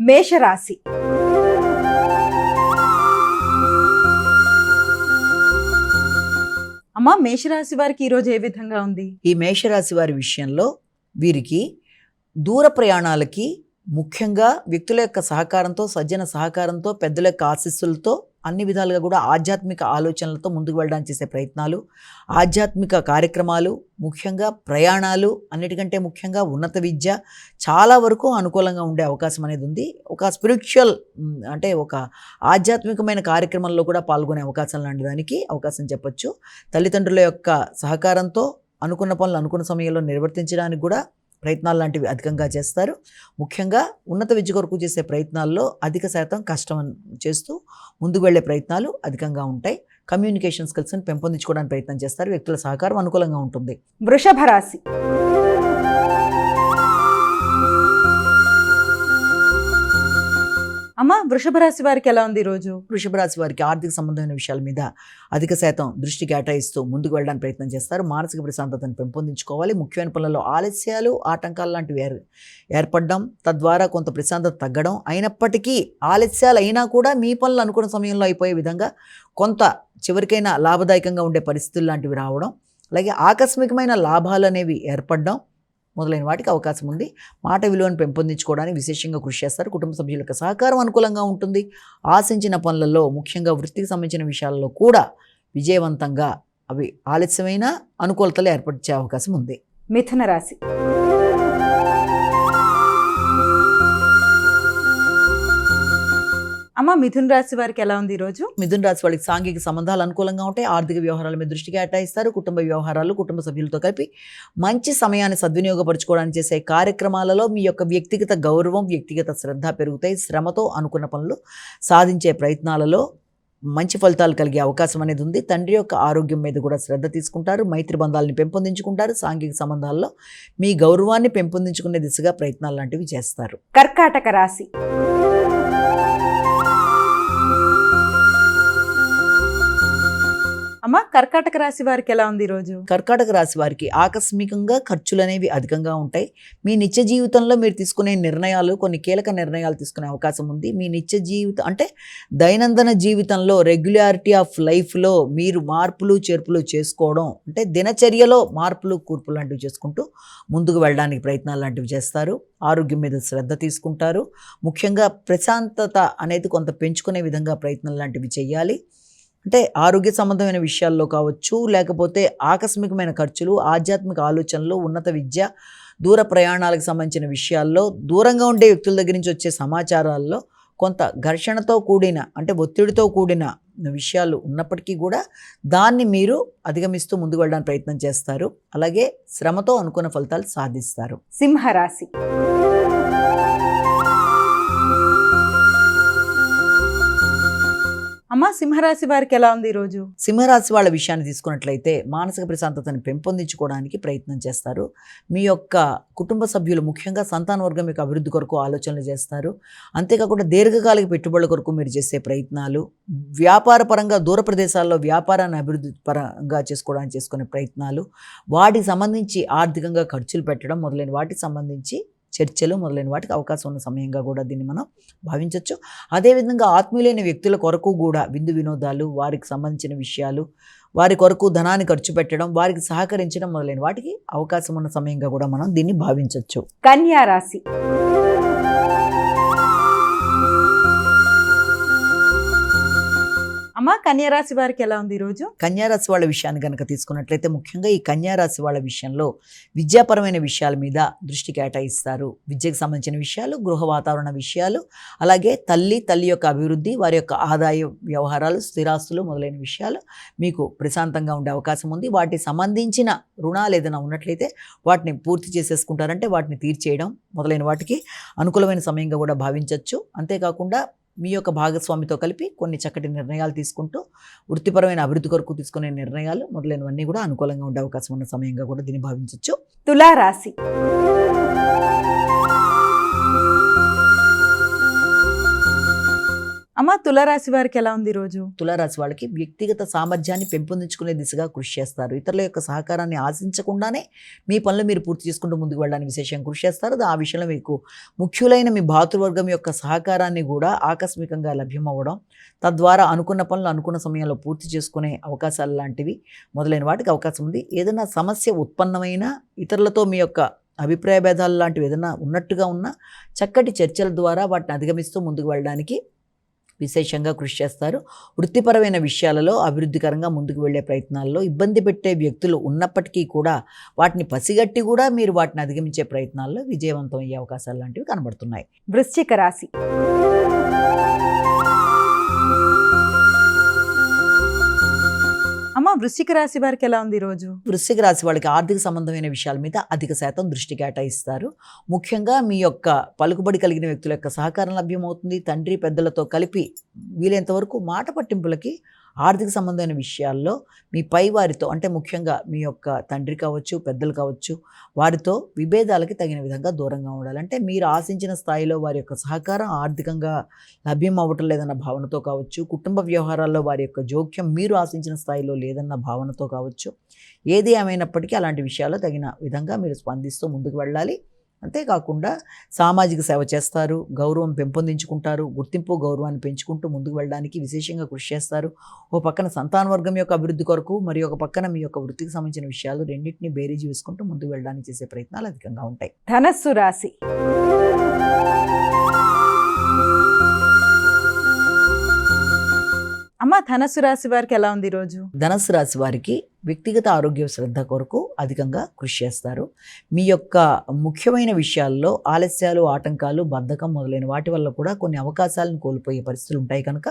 మేషరాశి. అమ్మా, మేషరాశి వారికి ఈరోజు ఏ విధంగా ఉంది? ఈ మేషరాశి వారి విషయంలో వీరికి దూర ప్రయాణాలకి, ముఖ్యంగా వ్యక్తుల యొక్క సహకారంతో, సజ్జన సహకారంతో, పెద్దల యొక్క ఆశీస్సులతో, అన్ని విధాలుగా కూడా ఆధ్యాత్మిక ఆలోచనలతో ముందుకు వెళ్ళడానికి చేసే ప్రయత్నాలు, ఆధ్యాత్మిక కార్యక్రమాలు, ముఖ్యంగా ప్రయాణాలు, అన్నిటికంటే ముఖ్యంగా ఉన్నత విద్య చాలా వరకు అనుకూలంగా ఉండే అవకాశం అనేది ఉంది. ఒక స్పిరిచువల్ అంటే ఒక ఆధ్యాత్మికమైన కార్యక్రమంలో కూడా పాల్గొనే అవకాశం లాంటి దానికి అవకాశం చెప్పొచ్చు. తల్లిదండ్రుల యొక్క సహకారంతో అనుకున్న పనులు అనుకున్న సమయంలో నిర్వర్తించడానికి కూడా ప్రయత్నాలు లాంటివి అధికంగా చేస్తారు. ముఖ్యంగా ఉన్నత విద్య కొరకు చేసే ప్రయత్నాల్లో అధిక శాతం కష్టం చేస్తూ ముందుకు వెళ్ళే ప్రయత్నాలు అధికంగా ఉంటాయి. కమ్యూనికేషన్ స్కిల్స్ని పెంపొందించుకోవడానికి ప్రయత్నం చేస్తారు. వ్యక్తుల సహకారం అనుకూలంగా ఉంటుంది. వృషభ రాశి. అమ్మా, వృషభ రాశి వారికి ఎలా ఉంది ఈరోజు? వృషభ రాశి వారికి ఆర్థిక సంబంధమైన విషయాల మీద అధిక శాతం దృష్టి కేటాయిస్తూ ముందుకు వెళ్ళడానికి ప్రయత్నం చేస్తారు. మానసిక ప్రశాంతతను పెంపొందించుకోవాలి. ముఖ్యమైన పనులలో ఆలస్యాలు, ఆటంకాలు లాంటివి ఏర్పడడం, తద్వారా కొంత ప్రశాంతత తగ్గడం. అయినప్పటికీ ఆలస్యాలు అయినా కూడా మీ పనులు అనుకున్న సమయంలో అయిపోయే విధంగా కొంత చివరికైనా లాభదాయకంగా ఉండే పరిస్థితులు లాంటివి రావడం, అలాగే ఆకస్మికమైన లాభాలు అనేవి ఏర్పడడం మొదలైన వాటికి అవకాశం ఉంది. మాట విలువను పెంపొందించుకోవడానికి విశేషంగా కృషి చేస్తారు. కుటుంబ సభ్యుల యొక్క సహకారం అనుకూలంగా ఉంటుంది. ఆశించిన పనులలో, ముఖ్యంగా వృత్తికి సంబంధించిన విషయాల్లో కూడా విజయవంతంగా అవి ఆలస్యమైన అనుకూలతలు ఏర్పరిచే అవకాశం ఉంది. మిథున రాశి. అమ్మ, మిథున రాశి వారికి ఎలా ఉంది ఈరోజు? మిథున రాశి వాళ్ళకి సాంఘిక సంబంధాలు అనుకూలంగా ఉంటాయి. ఆర్థిక వ్యవహారాల మీద దృష్టి కేటాయిస్తారు. కుటుంబ వ్యవహారాలు, కుటుంబ సభ్యులతో కలిపి మంచి సమయాన్ని సద్వినియోగపరచుకోవడానికి చేసే కార్యక్రమాలలో మీ యొక్క వ్యక్తిగత గౌరవం, వ్యక్తిగత శ్రద్ధ పెరుగుతాయి. శ్రమతో అనుకున్న పనులు సాధించే ప్రయత్నాలలో మంచి ఫలితాలు కలిగే అవకాశం అనేది ఉంది. తండ్రి యొక్క ఆరోగ్యం మీద కూడా శ్రద్ధ తీసుకుంటారు. మైత్రి బంధాలని పెంపొందించుకుంటారు. సాంఘిక సంబంధాల్లో మీ గౌరవాన్ని పెంపొందించుకునే దిశగా ప్రయత్నాలు లాంటివి చేస్తారు. కర్కాటక రాశి. అమ్మ, కర్కాటక రాశి వారికి ఎలా ఉంది ఈరోజు? కర్కాటక రాశి వారికి ఆకస్మికంగా ఖర్చులు అనేవి అధికంగా ఉంటాయి. మీ నిత్య జీవితంలో మీరు తీసుకునే నిర్ణయాలు, కొన్ని కీలక నిర్ణయాలు తీసుకునే అవకాశం ఉంది. మీ నిత్య జీవితం అంటే దైనందిన జీవితంలో, రెగ్యులారిటీ ఆఫ్ లైఫ్లో మీరు మార్పులు చేర్పులు చేసుకోవడం, అంటే దినచర్యలో మార్పులు కూర్పులు లాంటివి చేసుకుంటూ ముందుకు వెళ్ళడానికి ప్రయత్నాలు లాంటివి చేస్తారు. ఆరోగ్యం మీద శ్రద్ధ తీసుకుంటారు. ముఖ్యంగా ప్రశాంతత అనేది కొంత పెంచుకునే విధంగా ప్రయత్నాలు లాంటివి చేయాలి. అంటే ఆరోగ్య సంబంధమైన విషయాల్లో కావచ్చు, లేకపోతే ఆకస్మికమైన ఖర్చులు, ఆధ్యాత్మిక ఆలోచనలు, ఉన్నత విద్య, దూర ప్రయాణాలకు సంబంధించిన విషయాల్లో, దూరంగా ఉండే వ్యక్తుల దగ్గర నుంచి వచ్చే సమాచారాల్లో కొంత ఘర్షణతో కూడిన, అంటే ఒత్తిడితో కూడిన విషయాలు ఉన్నప్పటికీ కూడా దాన్ని మీరు అధిగమిస్తూ ముందుకు వెళ్ళడానికి ప్రయత్నం చేస్తారు. అలాగే శ్రమతో అనుకున్న ఫలితాలు సాధిస్తారు. సింహరాశి. అమ్మ, సింహరాశి వారికి ఎలా ఉంది ఈరోజు? సింహరాశి వాళ్ళ విషయాన్ని తీసుకున్నట్లయితే మానసిక ప్రశాంతతను పెంపొందించుకోవడానికి ప్రయత్నం చేస్తారు. మీ యొక్క కుటుంబ సభ్యులు, ముఖ్యంగా సంతానవర్గం యొక్క అభివృద్ధి కొరకు ఆలోచనలు చేస్తారు. అంతేకాకుండా దీర్ఘకాలిక పెట్టుబడుల కొరకు మీరు చేసే ప్రయత్నాలు, వ్యాపార పరంగా దూర ప్రదేశాల్లో వ్యాపారాన్ని అభివృద్ధి పరంగా చేసుకోవడానికి చేసుకునే ప్రయత్నాలు, వాటికి సంబంధించి ఆర్థికంగా ఖర్చులు పెట్టడం మొదలైన వాటికి సంబంధించి చర్చలు మొదలైన వాటికి అవకాశం ఉన్న సమయంగా కూడా దీన్ని మనం భావించవచ్చు. అదేవిధంగా ఆత్మీయులైన వ్యక్తుల కొరకు కూడా విందు వినోదాలు, వారికి సంబంధించిన విషయాలు, వారి కొరకు ధనాన్ని ఖర్చు పెట్టడం, వారికి సహకరించడం మొదలైన వాటికి అవకాశం ఉన్న సమయంగా కూడా మనం దీన్ని భావించవచ్చు. కన్యా రాశి. అమ్మ, కన్యారాశి వారికి ఎలా ఉంది ఈరోజు? కన్యారాశి వాళ్ళ విషయాన్ని కనుక తీసుకున్నట్లయితే ముఖ్యంగా ఈ కన్యారాశి వాళ్ళ విషయంలో విద్యాపరమైన విషయాల మీద దృష్టి కేటాయిస్తారు. విద్యకు సంబంధించిన విషయాలు, గృహ వాతావరణ విషయాలు, అలాగే తల్లి యొక్క అభివృద్ధి, వారి యొక్క ఆదాయ వ్యవహారాలు, స్థిరాస్తులు మొదలైన విషయాలు మీకు ప్రశాంతంగా ఉండే అవకాశం ఉంది. వాటికి సంబంధించిన రుణాలు ఏదైనా ఉన్నట్లయితే వాటిని పూర్తి చేసేసుకుంటారంటే వాటిని తీర్చేయడం మొదలైన వాటికి అనుకూలమైన సమయంగా కూడా భావించవచ్చు. అంతేకాకుండా మీ యొక్క భాగస్వామితో కలిపి కొన్ని చక్కటి నిర్ణయాలు తీసుకుంటూ వృత్తిపరమైన అభివృద్ధి కొరకు తీసుకునే నిర్ణయాలు మొదలైనవన్నీ కూడా అనుకూలంగా ఉండే అవకాశం ఉన్న సమయంగా కూడా దీన్ని భావించవచ్చు. తులారాశి. అమ్మ తులారాశి వారికి ఎలా ఉంది ఈరోజు? తులారాశి వాళ్ళకి వ్యక్తిగత సామర్థ్యాన్ని పెంపొందించుకునే దిశగా కృషి చేస్తారు. ఇతరుల యొక్క సహకారాన్ని ఆశించకుండానే మీ పనులు మీరు పూర్తి చేసుకుంటూ ముందుకు వెళ్ళడానికి విశేషంగా కృషి చేస్తారు. ఆ విషయంలో మీకు ముఖ్యులైన మీ భాతృవర్గం యొక్క సహకారాన్ని కూడా ఆకస్మికంగా లభ్యమవ్వడం, తద్వారా అనుకున్న పనులు అనుకున్న సమయంలో పూర్తి చేసుకునే అవకాశాలు లాంటివి మొదలైన వాటికి అవకాశం ఉంది. ఏదైనా సమస్య ఉత్పన్నమైన ఇతరులతో మీ యొక్క అభిప్రాయ భేదాలు లాంటివి ఏదైనా ఉన్నట్టుగా ఉన్న చక్కటి చర్చల ద్వారా వాటిని అధిగమిస్తూ ముందుకు వెళ్ళడానికి విశేషంగా కృషి చేస్తారు. వృత్తిపరమైన విషయాలలో అభివృద్ధికరంగా ముందుకు వెళ్ళే ప్రయత్నాల్లో ఇబ్బంది పెట్టే వ్యక్తులు ఉన్నప్పటికీ కూడా వాటిని పసిగట్టి కూడా మీరు వాటిని అధిగమించే ప్రయత్నాల్లో విజయవంతం అయ్యే అవకాశాలు లాంటివి కనబడుతున్నాయి. వృశ్చిక రాశి. అమ్మ వృశ్చిక రాశి వారికి ఎలా ఉంది ఈరోజు? వృశ్చిక రాశి వాళ్ళకి ఆర్థిక సంబంధమైన విషయాల మీద అధిక శాతం దృష్టి కేటాయిస్తారు. ముఖ్యంగా మీ యొక్క పలుకుబడి కలిగిన వ్యక్తుల యొక్క సహకారం లభ్యమవుతుంది. తండ్రి పెద్దలతో కలిపి వీలైనంత వరకు మాట పట్టింపులకి ఆర్థిక సంబంధమైన విషయాల్లో మీ పై వారితో, అంటే ముఖ్యంగా మీ యొక్క తండ్రి కావచ్చు, పెద్దలు కావచ్చు, వారితో విభేదాలకి తగిన విధంగా దూరంగా ఉండాలి. అంటే మీరు ఆశించిన స్థాయిలో వారి యొక్క సహకారం ఆర్థికంగా లభ్యం అవ్వటం లేదన్న భావనతో కావచ్చు, కుటుంబ వ్యవహారాల్లో వారి యొక్క జోక్యం మీరు ఆశించిన స్థాయిలో లేదన్న భావనతో కావచ్చు, ఏది ఏమైనప్పటికీ అలాంటి విషయాల్లో తగిన విధంగా మీరు స్పందిస్తూ ముందుకు వెళ్ళాలి. అంతేకాకుండా సామాజిక సేవ చేస్తారు, గౌరవం పెంపొందించుకుంటారు, గుర్తింపు గౌరవాన్ని పెంచుకుంటూ ముందుకు వెళ్ళడానికి విశేషంగా కృషి చేస్తారు. ఓ పక్కన సంతాన వర్గం యొక్క అభివృద్ధి కొరకు, మరి ఒక పక్కన మీ యొక్క వృత్తికి సంబంధించిన విషయాలు రెండింటినీ బేరీజు వేసుకుంటూ ముందుకు వెళ్ళడానికి చేసే ప్రయత్నాలు అధికంగా ఉంటాయి. ధనస్సు రాశి. అమ్మ ధనస్సు రాశి వారికి ఎలా ఉంది ఈరోజు? ధనస్సు రాశి వారికి వ్యక్తిగత ఆరోగ్య శ్రద్ధ కొరకు అధికంగా కృషి చేస్తారు. మీ యొక్క ముఖ్యమైన విషయాల్లో ఆలస్యాలు, ఆటంకాలు, బద్ధకం మొదలైన వాటి వల్ల కూడా కొన్ని అవకాశాలను కోల్పోయే పరిస్థితులు ఉంటాయి. కనుక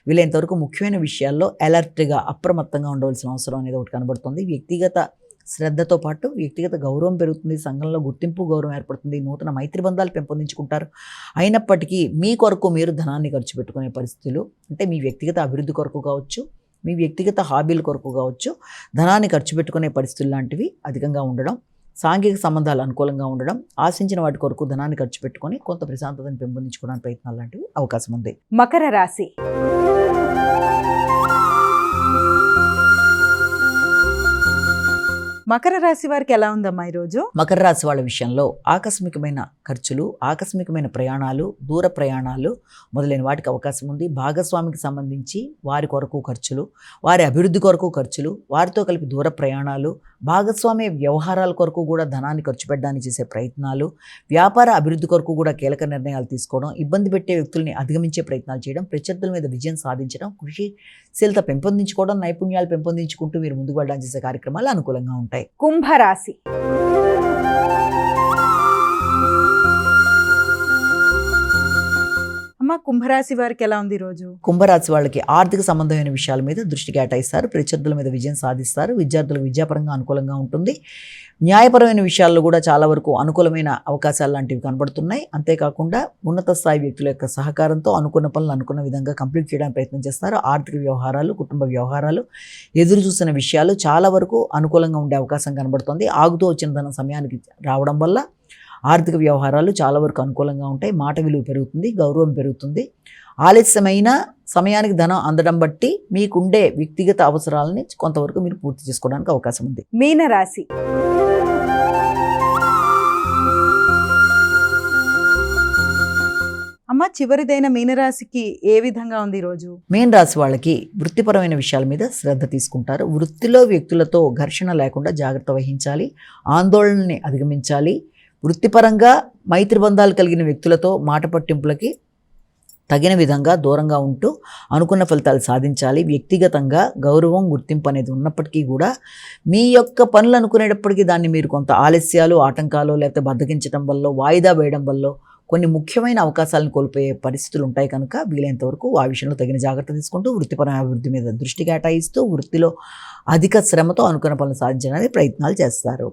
వీలైనంతవరకు ముఖ్యమైన విషయాల్లో అలర్ట్గా, అప్రమత్తంగా ఉండవలసిన అవసరం అనేది ఒకటి కనబడుతుంది. వ్యక్తిగత శ్రద్ధతో పాటు వ్యక్తిగత గౌరవం పెరుగుతుంది, సంఘంలో గుర్తింపు గౌరవం ఏర్పడుతుంది, నూతన మైత్రి బంధాలు పెంపొందించుకుంటారు. అయినప్పటికీ మీ కొరకు మీరు ధనాన్ని ఖర్చు పెట్టుకునే పరిస్థితులు, అంటే మీ వ్యక్తిగత అభివృద్ధి కొరకు కావచ్చు, మీ వ్యక్తిగత హాబీల కొరకు కావచ్చు, ధనాన్ని ఖర్చు పెట్టుకునే పరిస్థితులు లాంటివి అధికంగా ఉండడం, సాంఘిక సంబంధాలు అనుకూలంగా ఉండడం, ఆశించిన వాటి కొరకు ధనాన్ని ఖర్చు పెట్టుకొని కొంత ప్రశాంతతను పెంపొందించుకోవడానికి ప్రయత్నాలు లాంటివి అవకాశం ఉంది. మకర రాశి. మకర రాశి వారికి ఎలా ఉందమ్మా ఈరోజు? మకర రాశి వాళ్ళ విషయంలో ఆకస్మికమైన ఖర్చులు, ఆకస్మికమైన ప్రయాణాలు, దూర ప్రయాణాలు మొదలైన వాటికి అవకాశం ఉంది. భాగస్వామికి సంబంధించి వారి కొరకు ఖర్చులు, వారి అభివృద్ధి కొరకు ఖర్చులు, వారితో కలిపి దూర ప్రయాణాలు, భాగస్వామ్య వ్యవహారాల కొరకు కూడా ధనాన్ని ఖర్చు పెట్టడానికి చేసే ప్రయత్నాలు, వ్యాపార అభివృద్ధి కొరకు కూడా కీలక నిర్ణయాలు తీసుకోవడం, ఇబ్బంది పెట్టే వ్యక్తుల్ని అధిగమించే ప్రయత్నాలు చేయడం, ప్రత్యర్థుల మీద విజయం సాధించడం, కృషిశీలత పెంపొందించుకోవడం, నైపుణ్యాలు పెంపొందించుకుంటూ మీరు ముందుకు వెళ్ళడానికి చేసే కార్యక్రమాలు అనుకూలంగా ఉంటాయి. కుంభరాశి. అమ్మ కుంభరాశి వారికి ఎలా ఉంది ఈరోజు? కుంభరాశి వాళ్ళకి ఆర్థిక సంబంధమైన విషయాల మీద దృష్టి కేటాయిస్తారు, ప్రత్యర్థుల మీద విజయం సాధిస్తారు, విద్యార్థులకు విద్యాపరంగా అనుకూలంగా ఉంటుంది. న్యాయపరమైన విషయాల్లో కూడా చాలా వరకు అనుకూలమైన అవకాశాలు లాంటివి కనబడుతున్నాయి. అంతేకాకుండా ఉన్నత స్థాయి వ్యక్తుల యొక్క సహకారంతో అనుకున్న పనులు అనుకున్న విధంగా కంప్లీట్ చేయడానికి ప్రయత్నం చేస్తారు. ఆర్థిక వ్యవహారాలు, కుటుంబ వ్యవహారాలు, ఎదురు చూసిన విషయాలు చాలా వరకు అనుకూలంగా ఉండే అవకాశం కనబడుతుంది. ఆగుతూ వచ్చిన ధనం సమయానికి రావడం వల్ల ఆర్థిక వ్యవహారాలు చాలా వరకు అనుకూలంగా ఉంటాయి. మాట విలువ పెరుగుతుంది, గౌరవం పెరుగుతుంది. ఆలస్యమైన సమయానికి ధనం అందడం బట్టి మీకుండే వ్యక్తిగత అవసరాలని కొంతవరకు మీరు పూర్తి చేసుకోవడానికి అవకాశం ఉంది. మీనరాశి. అమ్మ చివరిదైన మీనరాశికి ఏ విధంగా ఉంది ఈరోజు? మీన రాశి వాళ్ళకి వృత్తిపరమైన విషయాల మీద శ్రద్ధ తీసుకుంటారు. వృత్తిలో వ్యక్తులతో ఘర్షణ లేకుండా జాగ్రత్త వహించాలి, ఆందోళనని అధిగమించాలి. వృత్తిపరంగా మైత్రి బంధాలు కలిగిన వ్యక్తులతో మాట పట్టింపులకి తగిన విధంగా దూరంగా ఉంటూ అనుకున్న ఫలితాలు సాధించాలి. వ్యక్తిగతంగా గౌరవం, గుర్తింపు అనేది ఉన్నప్పటికీ కూడా మీ యొక్క పనులు అనుకునేటప్పటికీ దాన్ని మీరు కొంత ఆలస్యాలు, ఆటంకాలు, లేకపోతే బద్దకించడం వల్ల, వాయిదా వేయడం వల్ల కొన్ని ముఖ్యమైన అవకాశాలను కోల్పోయే పరిస్థితులు ఉంటాయి. కనుక వీలైనంత వరకు ఆ విషయంలో తగిన జాగ్రత్త తీసుకుంటూ వృత్తిపరమైన అభివృద్ధి మీద దృష్టి కేటాయిస్తూ వృత్తిలో అధిక శ్రమతో అనుకున్న పనులు సాధించడానికి ప్రయత్నాలు చేస్తారు.